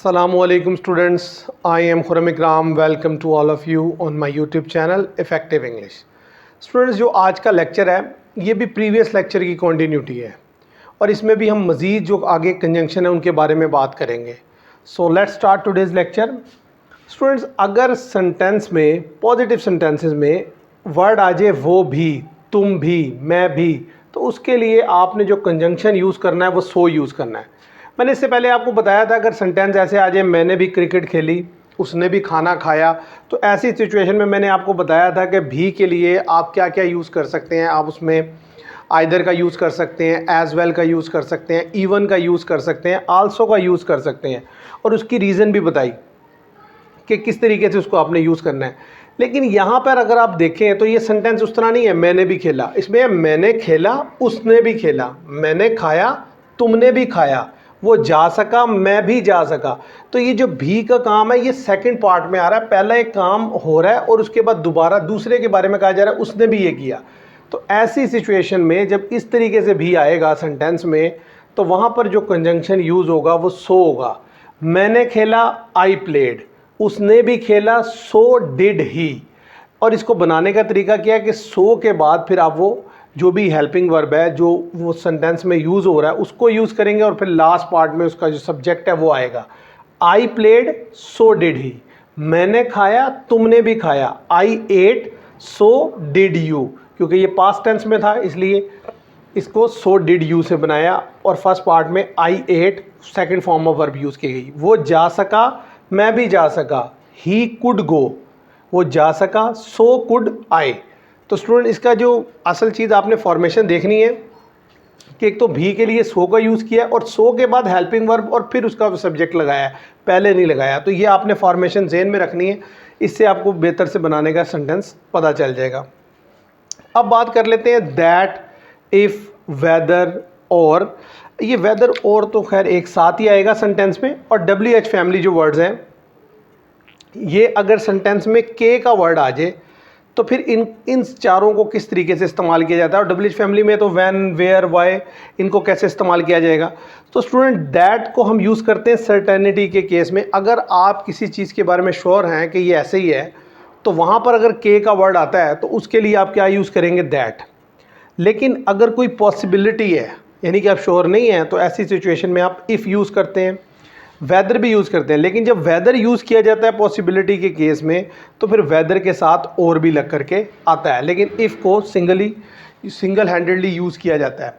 Assalamualaikum students, I am Khurram Ikram. Welcome to all of you on my YouTube channel Effective English. Students, जो आज का lecture है ये भी previous lecture की कंटिन्यूटी है और इसमें भी हम मज़ीद जो आगे कंजंक्शन है उनके बारे में बात करेंगे. So let's start today's lecture. Students, अगर सेंटेंस में पॉजिटिव सेंटेंसेस में वर्ड आ जाए वो भी, तुम भी, मैं भी, तो उसके लिए आपने जो कंजंक्शन यूज़ करना है वो सो यूज़ करना है. मैंने इससे पहले आपको बताया था अगर सेंटेंस ऐसे आ जाए मैंने भी क्रिकेट खेली, उसने भी खाना खाया, तो ऐसी सिचुएशन में मैंने आपको बताया था कि भी के लिए आप क्या क्या यूज़ कर सकते हैं. आप उसमें आइदर का यूज़ कर सकते हैं, एज वेल का यूज़ कर सकते हैं, इवन का यूज़ कर सकते हैं, आल्सो का यूज़ कर सकते हैं और उसकी रीज़न भी बताई कि किस तरीके से उसको आपने यूज़ करना है. लेकिन यहाँ पर अगर आप देखें तो ये सेंटेंस उस तरह नहीं है मैंने भी खेला. इसमें मैंने खेला, उसने भी खेला, मैंने खाया, तुमने भी खाया, वो जा सका, मैं भी जा सका. तो ये जो भी का काम है ये सेकंड पार्ट में आ रहा है. पहला एक काम हो रहा है और उसके बाद दोबारा दूसरे के बारे में कहा जा रहा है उसने भी ये किया. तो ऐसी सिचुएशन में जब इस तरीके से भी आएगा सेंटेंस में तो वहाँ पर जो कंजंक्शन यूज़ होगा वो सो होगा. मैंने खेला, आई प्लेड, उसने भी खेला, सो डिड ही. और इसको बनाने का तरीका क्या है कि सो के बाद फिर आप वो जो भी हेल्पिंग वर्ब है जो वो सेंटेंस में यूज़ हो रहा है उसको यूज़ करेंगे और फिर लास्ट पार्ट में उसका जो सब्जेक्ट है वो आएगा. I played, so did he. मैंने खाया, तुमने भी खाया. आई एट, सो डिड यू. क्योंकि ये पास्ट टेंस में था इसलिए इसको सो डिड यू से बनाया. और फर्स्ट पार्ट में I ate second form of verb use की गई. वो जा सका, मैं भी जा सका. ही कुड गो, वो जा सका. So could I. तो स्टूडेंट इसका जो असल चीज़ आपने फॉर्मेशन देखनी है कि एक तो भी के लिए सो का यूज़ किया और सो के बाद हेल्पिंग वर्ब और फिर उसका सब्जेक्ट लगाया, पहले नहीं लगाया. तो ये आपने फॉर्मेशन ज़हन में रखनी है, इससे आपको बेहतर से बनाने का सेंटेंस पता चल जाएगा. अब बात कर लेते हैं दैट, इफ़, वेदर और. ये वेदर और तो खैर एक साथ ही आएगा सेंटेंस में. और WH फैमिली जो वर्ड्स हैं ये अगर सेंटेंस में के का वर्ड आ जाए तो फिर इन चारों को किस तरीके से इस्तेमाल किया जाता है. और WH फैमिली में तो व्हेन, वेयर, वाई, इनको कैसे इस्तेमाल किया जाएगा. तो स्टूडेंट दैट को हम यूज़ करते हैं सर्टेनिटी के केस में. अगर आप किसी चीज़ के बारे में श्योर हैं कि ये ऐसे ही है तो वहाँ पर अगर के का वर्ड आता है तो उसके लिए आप क्या यूज़ करेंगे, दैट. लेकिन अगर कोई पॉसिबिलिटी है यानी कि आप श्योर नहीं हैं तो ऐसी सिचुएशन में आप इफ़ यूज़ करते हैं, वेदर भी यूज़ करते हैं. लेकिन जब वेदर यूज़ किया जाता है पॉसिबिलिटी के केस में तो फिर वेदर के साथ और भी लग करके आता है. लेकिन इफ़ को सिंगल हैंडेडली यूज़ किया जाता है.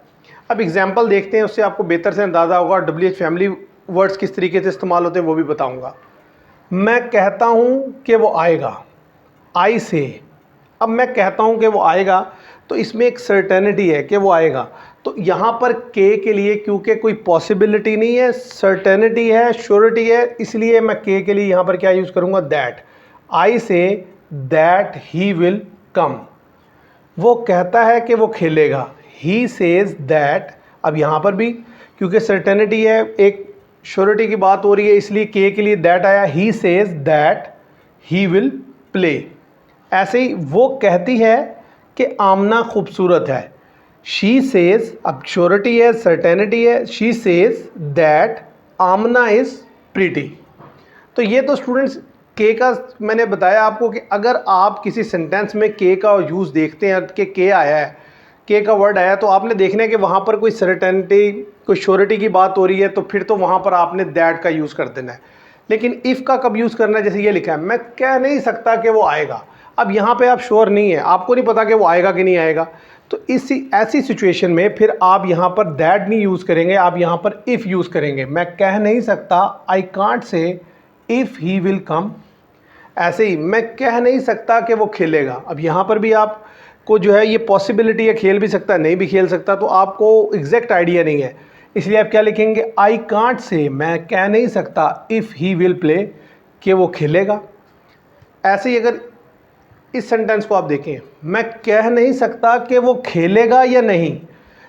अब एग्जांपल देखते हैं, उससे आपको बेहतर से अंदाज़ा होगा. WH फैमिली वर्ड्स किस तरीके से इस्तेमाल होते हैं वो भी बताऊँगा. मैं कहता हूँ कि वो आएगा, आई से. अब मैं कहता हूँ कि वो आएगा तो इसमें एक सर्टेनिटी है कि वो आएगा. तो यहाँ पर के लिए क्योंकि कोई पॉसिबिलिटी नहीं है, सर्टेनिटी है, श्योरिटी है, इसलिए मैं के लिए यहाँ पर क्या यूज़ करूँगा, that. I say that he will come. वो कहता है कि वो खेलेगा, ही सेज दैट. अब यहाँ पर भी क्योंकि सर्टेनिटी है, एक श्योरिटी की बात हो रही है, इसलिए के लिए दैट आया. He says that he will play. ऐसे ही वो कहती है कि आमना खूबसूरत है. शी सेज, अब श्योरिटी है, सर्टेनिटी है. She says that Aamna is pretty. तो ये तो स्टूडेंट्स के का मैंने बताया आपको कि अगर आप किसी सेंटेंस में के का यूज़ देखते हैं कि के आया है, के का वर्ड आया, तो आपने देखना है कि वहाँ पर कोई सर्टेनिटी, कोई श्योरिटी की बात हो रही है तो फिर तो वहाँ पर आपने दैट का यूज़ कर देना है. लेकिन इफ़ का कब यूज़ करना है, जैसे ये लिखा है मैं कह नहीं सकता कि वो आएगा. अब यहाँ पे आप श्योर नहीं है, आपको नहीं पता कि वो आएगा कि नहीं आएगा, तो ऐसी सिचुएशन में फिर आप यहाँ पर दैट नहीं यूज़ करेंगे, आप यहाँ पर इफ़ यूज़ करेंगे. मैं कह नहीं सकता, I can't say if he will come. ऐसे ही मैं कह नहीं सकता कि वो खेलेगा. अब यहाँ पर भी आपको जो है ये पॉसिबिलिटी है, खेल भी सकता है, नहीं भी खेल सकता, तो आपको एग्जैक्ट आइडिया नहीं है, इसलिए आप क्या लिखेंगे, आई कांट से, मैं कह नहीं सकता, इफ़ ही विल प्ले, कि वो खेलेगा. ऐसे ही अगर इस सेंटेंस को आप देखें, मैं कह नहीं सकता कि वो खेलेगा या नहीं,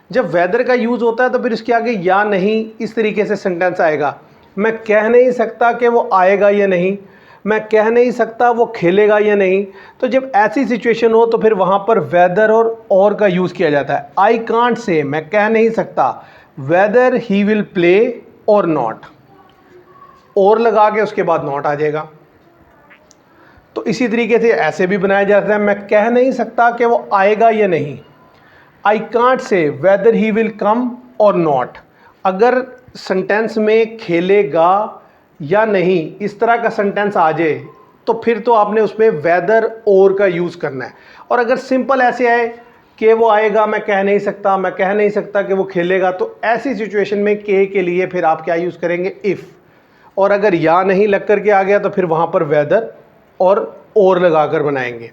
जब वेदर का यूज़ होता है तो फिर इसके आगे या नहीं इस तरीके से सेंटेंस आएगा. मैं कह नहीं सकता कि वो आएगा या नहीं, मैं कह नहीं सकता वो खेलेगा या नहीं. तो जब ऐसी सिचुएशन हो तो फिर वहाँ पर वेदर और का यूज़ किया जाता है. आई कांट से, मैं कह नहीं सकता, वेदर ही विल प्ले और नॉट. और लगा के उसके बाद नॉट आ जाएगा। तो इसी तरीके से ऐसे भी बनाया जाता है, मैं कह नहीं सकता कि वो आएगा या नहीं। I can't say weather he will come और नॉट। अगर सेंटेंस में खेलेगा या नहीं इस तरह का सेंटेंस आ जाए तो फिर तो आपने उसमें वेदर और का यूज़ करना है। और अगर सिंपल ऐसे आए कि वो आएगा, मैं कह नहीं सकता, मैं कह नहीं सकता कि वो खेलेगा, तो ऐसी सिचुएशन में के लिए फिर आप क्या यूज़ करेंगे, इफ़। और अगर या नहीं लग करके आ गया तो फिर वहाँ पर वेदर और लगाकर बनाएंगे।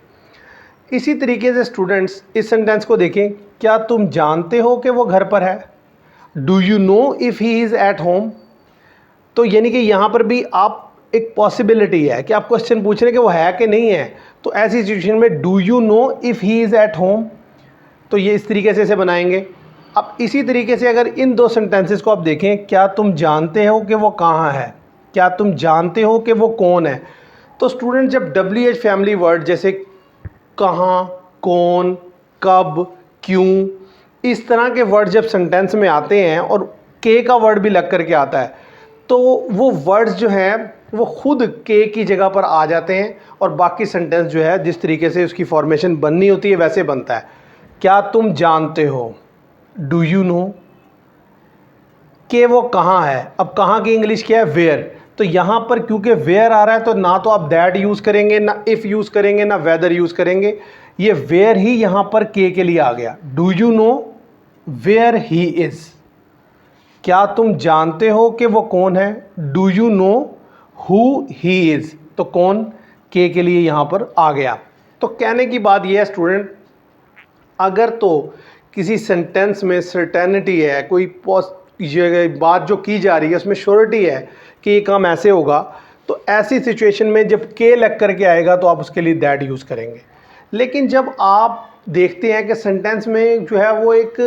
इसी तरीके से स्टूडेंट्स इस सेंटेंस को देखें, क्या तुम जानते हो कि वो घर पर है। Do you know if he is at home. तो यानी कि यहाँ पर भी आप एक पॉसिबिलिटी है कि आप क्वेश्चन पूछ रहे हैं कि वो है कि नहीं है, तो ऐसी सिचुएशन में do you know if he is at home, तो ये इस तरीके से इसे बनाएंगे। अब इसी तरीके से अगर इन दो सेंटेंसेस को आप देखें, क्या तुम जानते हो कि वो कहाँ है, क्या तुम जानते हो कि वो कौन है, तो स्टूडेंट जब WH फैमिली वर्ड जैसे कहाँ, कौन, कब, क्यों, इस तरह के वर्ड जब सेंटेंस में आते हैं और के का वर्ड भी लग करके आता है, तो वो वर्ड्स जो हैं वो खुद के की जगह पर आ जाते हैं और बाकी सेंटेंस जो है जिस तरीके से उसकी फॉर्मेशन बननी होती है वैसे बनता है। क्या तुम जानते हो, डू यू नो, कि वो कहाँ है। अब कहाँ की इंग्लिश क्या है, वेयर। तो यहाँ पर क्योंकि वेयर आ रहा है तो ना तो आप दैट यूज़ करेंगे, ना इफ़ यूज़ करेंगे, ना वेदर यूज़ करेंगे, ये वेयर ही यहाँ पर के लिए आ गया। Do you know where he is. क्या तुम जानते हो कि वो कौन है, do you know who he is. तो कौन के लिए यहाँ पर आ गया। तो कहने की बात यह है स्टूडेंट, अगर तो किसी सेंटेंस में सर्टेनिटी है, कोई ये बात जो की जा रही है उसमें श्योरिटी है कि ये काम ऐसे होगा, तो ऐसी सिचुएशन में जब के लग करके आएगा तो आप उसके लिए दैट यूज़ करेंगे। लेकिन जब आप देखते हैं कि सेंटेंस में जो है वो एक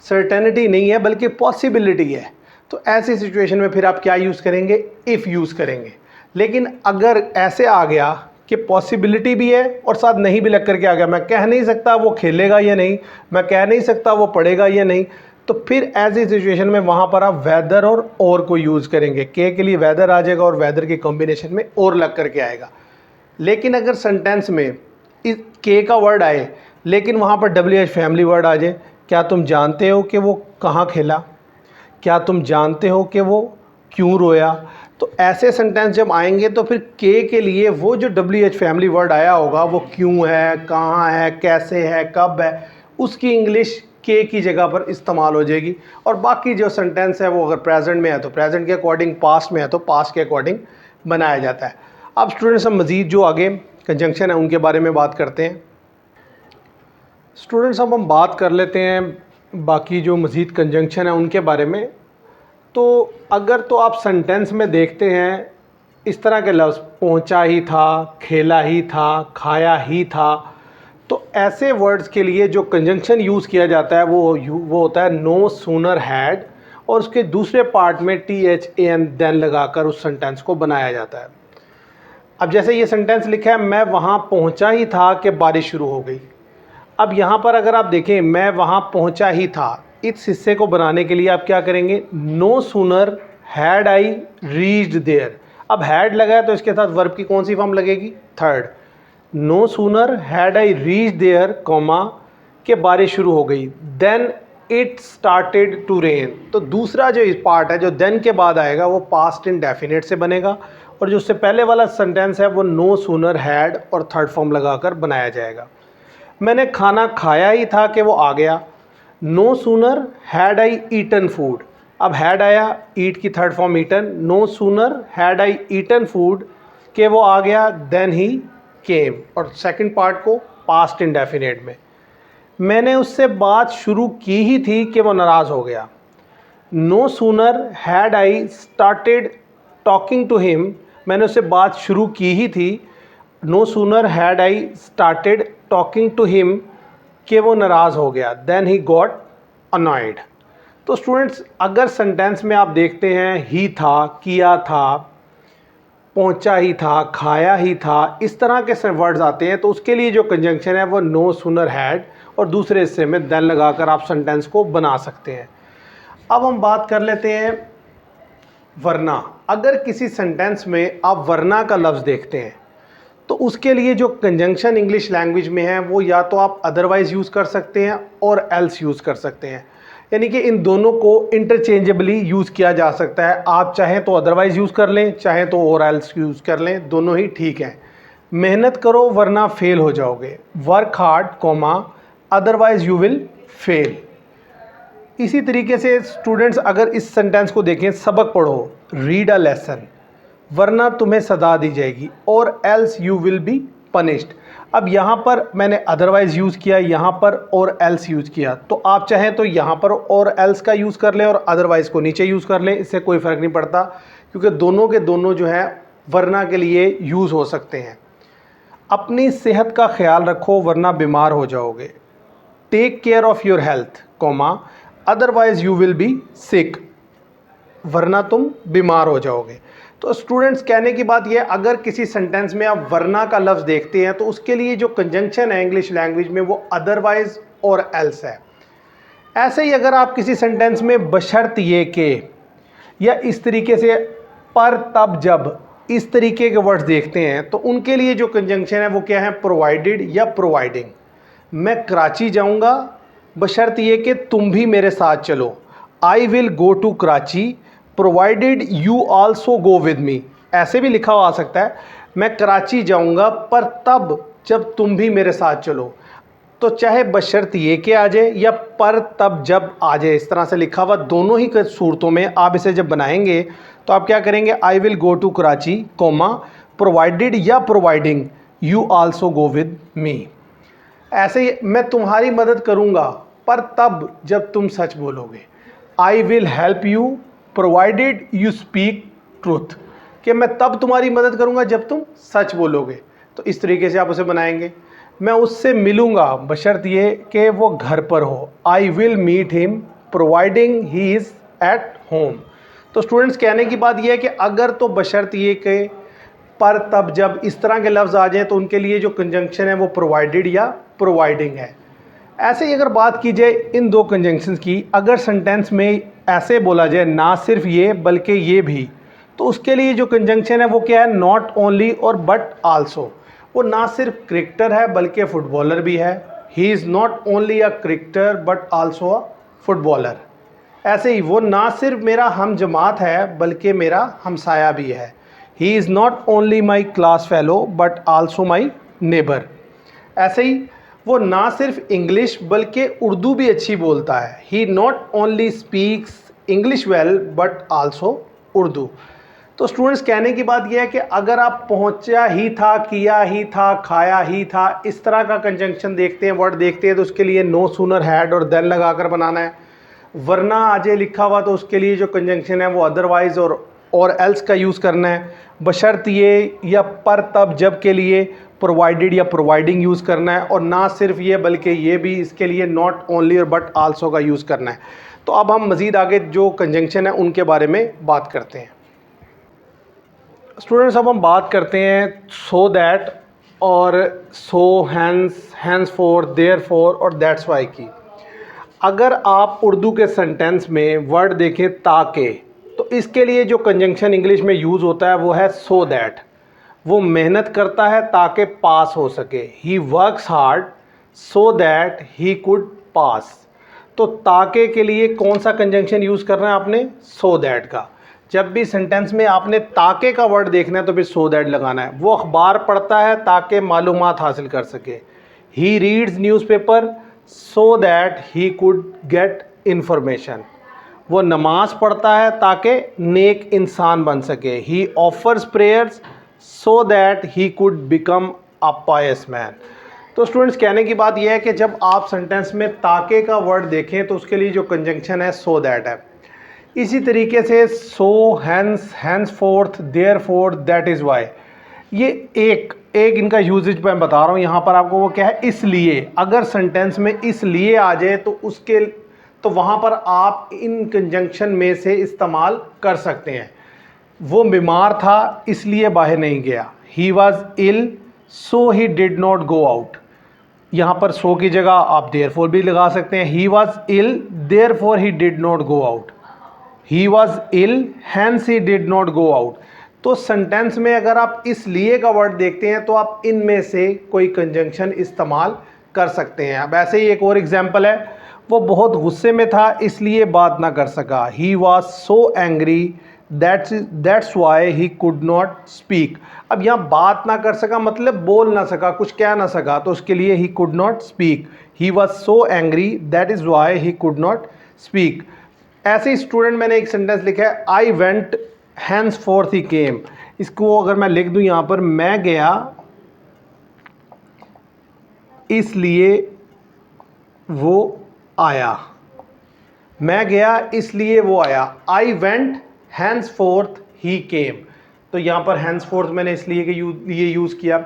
सर्टेनिटी नहीं है बल्कि पॉसिबिलिटी है, तो ऐसी सिचुएशन में फिर आप क्या यूज़ करेंगे, इफ़ यूज़ करेंगे। लेकिन अगर ऐसे आ गया कि पॉसिबिलिटी भी है और साथ नहीं भी लग करके आ गया, मैं कह नहीं सकता वो खेलेगा या नहीं, मैं कह नहीं सकता वो पढ़ेगा या नहीं, तो फिर ऐसी सिचुएशन में वहाँ पर आप वेदर और को यूज़ करेंगे। के लिए वेदर आ जाएगा और वेदर के कॉम्बिनेशन में और लग करके आएगा। लेकिन अगर सेंटेंस में इस के का वर्ड आए लेकिन वहाँ पर WH फैमिली वर्ड आ जाए, क्या तुम जानते हो कि वो कहाँ खेला, क्या तुम जानते हो कि वो क्यों रोया, तो ऐसे सेंटेंस जब आएंगे तो फिर के लिए वो जो WH फैमिली वर्ड आया होगा वो क्यों है, कहाँ है, कैसे है, कब है, उसकी इंग्लिश के की जगह पर इस्तेमाल हो जाएगी। और बाकी जो सेंटेंस है वो अगर प्रेजेंट में है तो प्रेजेंट के अकॉर्डिंग, पास्ट में है तो पास्ट के अकॉर्डिंग बनाया जाता है। अब स्टूडेंट्स हम मज़ीद जो आगे कंजंक्शन है उनके बारे में बात करते हैं। स्टूडेंट्स अब हम बात कर लेते हैं बाकी जो मज़ीद कंजंक्शन है उनके बारे में। तो अगर तो आप सेंटेंस में देखते हैं इस तरह के लफ्ज़, पहुंचा ही था, खेला ही था, खाया ही था, तो ऐसे वर्ड्स के लिए जो कंजंक्शन यूज़ किया जाता है वो होता है नो सूनर हैड, और उसके दूसरे पार्ट में THAN देन लगाकर उस सेंटेंस को बनाया जाता है। अब जैसे ये सेंटेंस लिखा है, मैं वहाँ पहुँचा ही था कि बारिश शुरू हो गई। अब यहाँ पर अगर आप देखें, मैं वहाँ पहुँचा ही था, इस हिस्से को बनाने के लिए आप क्या करेंगे, no sooner had I reached there. अब हैड लगा है तो इसके साथ वर्ब की कौन सी फॉर्म लगेगी, third. No sooner had I reach there comma के बारिश शुरू हो गई, then it started to rain. तो दूसरा जो इस पार्ट है जो देन के बाद आएगा वो पास्ट इंडेफिनिट से बनेगा, और जो उससे पहले वाला सेंटेंस है वो नो सूनर हैड और थर्ड फॉर्म लगाकर बनाया जाएगा। मैंने खाना खाया ही था कि वो आ गया, no sooner had I eaten food. अब हैड आया, ईट की third form eaten, no sooner had I eaten food के वो आ गया, देन ही केम, और सेकंड पार्ट को पास्ट इंडेफिनिट में। मैंने उससे बात शुरू की ही थी कि वो नाराज़ हो गया, no sooner had I started talking to him. मैंने उससे बात शुरू की ही थी, no sooner had I started talking to him कि वो नाराज़ हो गया, देन ही गॉट अनॉयड। तो स्टूडेंट्स अगर सेंटेंस में आप देखते हैं ही था, किया था, पहुंचा ही था, खाया ही था, इस तरह के वर्ड्स आते हैं तो उसके लिए जो कंजंक्शन है वो नो सूनर हैड और दूसरे हिस्से में देन लगाकर आप सेंटेंस को बना सकते हैं। अब हम बात कर लेते हैं वरना, अगर किसी सेंटेंस में आप वरना का लफ्ज़ देखते हैं तो उसके लिए जो कंजंक्शन इंग्लिश लैंग्वेज में है वो या तो आप अदरवाइज़ यूज़ कर सकते हैं और एल्स यूज़ कर सकते हैं। यानी कि इन दोनों को इंटरचेंजेबली यूज़ किया जा सकता है। आप चाहें तो अदरवाइज़ यूज़ कर लें, चाहें तो और एल्स यूज़ कर लें, दोनों ही ठीक हैं। मेहनत करो वरना फेल हो जाओगे। Work hard comma otherwise you will fail. इसी तरीके से स्टूडेंट्स अगर इस सेंटेंस को देखें, सबक पढ़ो, रीड अ लेसन, वरना तुम्हें सजा दी जाएगी, और else you will be punished. अब यहाँ पर मैंने अदरवाइज़ यूज़ किया, यहाँ पर और एल्स यूज़ किया, तो आप चाहें तो यहाँ पर और एल्स का यूज़ कर लें और अदरवाइज़ को नीचे यूज़ कर लें, इससे कोई फ़र्क नहीं पड़ता, क्योंकि दोनों के दोनों जो है वरना के लिए यूज़ हो सकते हैं। अपनी सेहत का ख्याल रखो वरना बीमार हो जाओगे। Take care of your health comma otherwise you will be sick, वरना तुम बीमार हो जाओगे। तो स्टूडेंट्स कहने की बात यह, अगर किसी सेंटेंस में आप वरना का लफ्ज़ देखते हैं तो उसके लिए जो कंजंक्शन है इंग्लिश लैंग्वेज में वो अदरवाइज़ और एल्स है। ऐसे ही अगर आप किसी सेंटेंस में बशर्त ये के या इस तरीके से पर तब जब इस तरीके के वर्ड्स देखते हैं तो उनके लिए जो कंजंक्शन है वो क्या है, प्रोवाइडेड या प्रोवाइडिंग। मैं कराची जाऊंगा बशर्त ये कि तुम भी मेरे साथ चलो। I will go to Karachi provided you also go with me. ऐसे भी लिखा हुआ आ सकता है, मैं कराची जाऊंगा पर तब जब तुम भी मेरे साथ चलो। तो चाहे बशर्त ये कि आ जाए या पर तब जब आ जाए, इस तरह से लिखा हुआ, दोनों ही सूरतों में आप इसे जब बनाएंगे तो आप क्या करेंगे, I will go to Karachi comma provided या providing you also go with me. ऐसे ही मैं तुम्हारी मदद करूंगा पर तब जब तुम सच बोलोगे। I will help you provided you speak truth, कि मैं तब तुम्हारी मदद करूंगा जब तुम सच बोलोगे। तो इस तरीके से आप उसे बनाएंगे। मैं उससे मिलूंगा बशर्त ये कि वो घर पर हो। I will meet him providing he is at home. तो स्टूडेंट्स कहने की बात यह है कि अगर तो बशर्त ये कि पर तब जब इस तरह के लफ्ज़ आ जाएँ तो उनके लिए जो कंजंक्शन है वो प्रोवाइडेड या प्रोवाइडिंग है। ऐसे ही अगर बात की जाए इन दो कंजंक्शंस की, अगर सेंटेंस में ऐसे बोला जाए ना सिर्फ ये बल्कि ये भी, तो उसके लिए जो कंजंक्शन है वो क्या है, नॉट ओनली और बट आल्सो। वो ना सिर्फ क्रिकेटर है बल्कि फ़ुटबॉलर भी है। He is not only a cricketer but also a footballer. ऐसे ही वो ना सिर्फ मेरा हम जमात है बल्कि मेरा हमसाया भी है। He is not only my class fellow but also my neighbour. ऐसे ही वो ना सिर्फ इंग्लिश बल्कि उर्दू भी अच्छी बोलता है। He not only speaks English well but also Urdu. तो स्टूडेंट्स कहने की बात यह है कि अगर आप पहुंचा ही था, किया ही था, खाया ही था, इस तरह का कंजंक्शन देखते हैं, वर्ड देखते हैं, तो उसके लिए नो सूनर हैड और देन लगाकर बनाना है। वरना आजे लिखा हुआ तो उसके लिए जो कंजंक्शन है वो अदरवाइज़ और एल्स का यूज़ करना है। बशर्त ये या पर तब जब के लिए प्रोवाइडेड या प्रोवाइडिंग यूज़ करना है, और ना सिर्फ ये बल्कि ये भी, इसके लिए नॉट ओनली और बट आल्सो का यूज़ करना है। तो अब हम मज़ीद आगे जो कंजंक्शन है उनके बारे में बात करते हैं। स्टूडेंट्स अब हम बात करते हैं सो दैट और so, hence, henceforth, therefore और दैट्स वाई की। अगर आप उर्दू के सेंटेंस में वर्ड देखें ताके, तो इसके लिए जो कंजंक्शन इंग्लिश में यूज़ होता है वो है सो दैट। वो मेहनत करता है ताकि पास हो सके। He works hard so that he could pass. तो ताके के लिए कौन सा कंजंक्शन यूज़ करना है आपने, सो दैट का। जब भी सेंटेंस में आपने ताके का वर्ड देखना है तो फिर सो दैट लगाना है। वो अखबार पढ़ता है ताकि मालूमात हासिल कर सके। He reads newspaper so that he could get information. वो नमाज पढ़ता है ताकि नेक इंसान बन सके। He offers prayers so that he could become a pious man. तो स्टूडेंट्स कहने की बात यह है कि जब आप सेंटेंस में ताके का वर्ड देखें तो उसके लिए जो कंजंक्शन है सो दैट है। इसी तरीके से so, hence, henceforth, therefore, that is why. ये एक इनका यूजेज मैं बता रहा हूँ यहाँ पर आपको, वो क्या है, इसलिए। अगर सेंटेंस में इसलिए आ जाए तो वहाँ पर आप इन कंजंक्शन में से इस्तेमाल कर सकते हैं। वो बीमार था इसलिए बाहर नहीं गया। He was ill so he did not go out. यहाँ पर सो की जगह आप देयर फोर भी लगा सकते हैं। He was ill therefore he did not go out. He was ill hence he did not go out. तो सेंटेंस में अगर आप इसलिए का वर्ड देखते हैं तो आप इनमें से कोई कंजंक्शन इस्तेमाल कर सकते हैं। अब ऐसे ही एक और एग्जांपल है, वो बहुत गुस्से में था इसलिए बात ना कर सका। He was so angry that's why he could not speak. अब यहाँ बात ना कर सका मतलब बोल ना सका, कुछ कह ना सका, तो उसके लिए he could not speak. He was so angry that is why he could not speak. ऐसे ही स्टूडेंट मैंने एक सेंटेंस लिखा है, आई वेंट हैंस फोर्थ ही केम। इसको अगर मैं लिख दूं यहाँ पर, मैं गया इसलिए वो आया। मैं गया इसलिए वो आया। आई वेंट हैंस फोर्थ ही केम। तो यहाँ पर हैंस फोर्थ मैंने इसलिए के लिए यूज़ किया।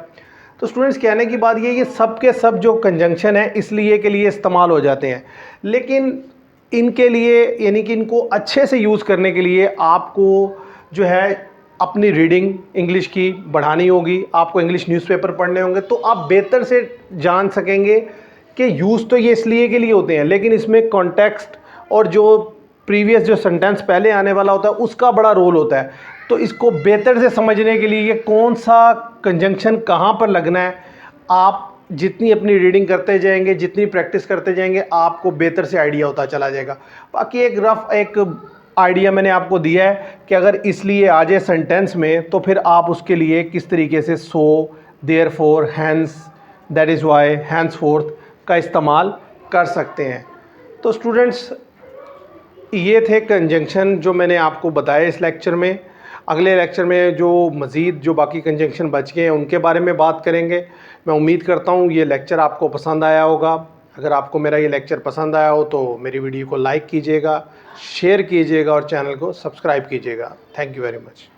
तो स्टूडेंट्स कहने की बात ये सब के सब जो कंजंक्शन है इसलिए के लिए इस्तेमाल हो जाते हैं, लेकिन इनके लिए यानी कि इनको अच्छे से यूज़ करने के लिए आपको जो है अपनी रीडिंग इंग्लिश की बढ़ानी होगी, आपको इंग्लिश न्यूज़पेपर पढ़ने होंगे, तो आप बेहतर से जान सकेंगे कि यूज़ तो ये इसलिए के लिए होते हैं, लेकिन इसमें कॉन्टेक्स्ट और जो प्रीवियस जो सेंटेंस पहले आने वाला होता है उसका बड़ा रोल होता है। तो इसको बेहतर से समझने के लिए ये कौन सा कंजंक्शन कहाँ पर लगना है, आप जितनी अपनी रीडिंग करते जाएंगे, जितनी प्रैक्टिस करते जाएंगे, आपको बेहतर से आइडिया होता चला जाएगा। बाकी एक रफ एक आइडिया मैंने आपको दिया है कि अगर इसलिए आ जाए सेंटेंस में तो फिर आप उसके लिए किस तरीके से so, therefore, hence, that is why, henceforth का इस्तेमाल कर सकते हैं। तो स्टूडेंट्स ये थे कंजंक्शन जो मैंने आपको बताया इस लेक्चर में। अगले लेक्चर में जो मज़ीद जो बाकी कंजंक्शन बच गए हैं उनके बारे में बात करेंगे। मैं उम्मीद करता हूँ ये लेक्चर आपको पसंद आया होगा। अगर आपको मेरा ये लेक्चर पसंद आया हो तो मेरी वीडियो को लाइक कीजिएगा, शेयर कीजिएगा और चैनल को सब्सक्राइब कीजिएगा। Thank you very much.